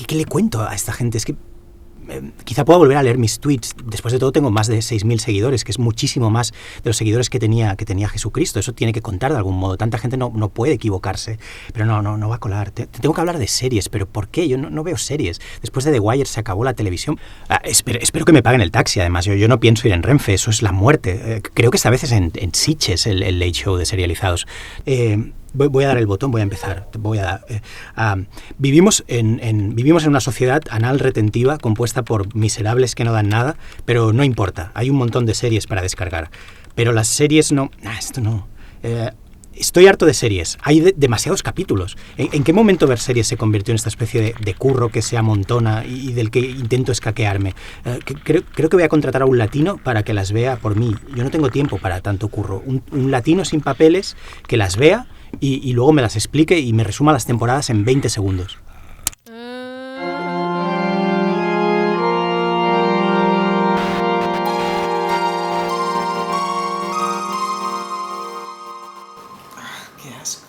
¿qué le cuento a esta gente? Es que quizá pueda volver a leer mis tweets. Después de todo tengo más de 6.000 seguidores, que es muchísimo más de los seguidores que tenía Jesucristo. Eso tiene que contar de algún modo. Tanta gente no puede equivocarse. Pero no va a colar. Tengo que hablar de series. ¿Pero por qué? Yo no veo series. Después de The Wire se acabó la televisión. Espero que me paguen el taxi, además. Yo no pienso ir en Renfe. Eso es la muerte. Creo que esta vez es en Sitges el Late Show de serializados. Voy a dar el botón, voy a empezar. Vivimos en una sociedad anal retentiva compuesta por miserables que no dan nada, pero no importa. Hay un montón de series para descargar. Pero las series no... esto no... Estoy harto de series. Hay demasiados capítulos. ¿En qué momento ver series se convirtió en esta especie de curro que se amontona y del que intento escaquearme? Creo que voy a contratar a un latino para que las vea por mí. Yo no tengo tiempo para tanto curro. Un latino sin papeles que las vea y luego me las explique y me resuma las temporadas en 20 segundos. Qué asco.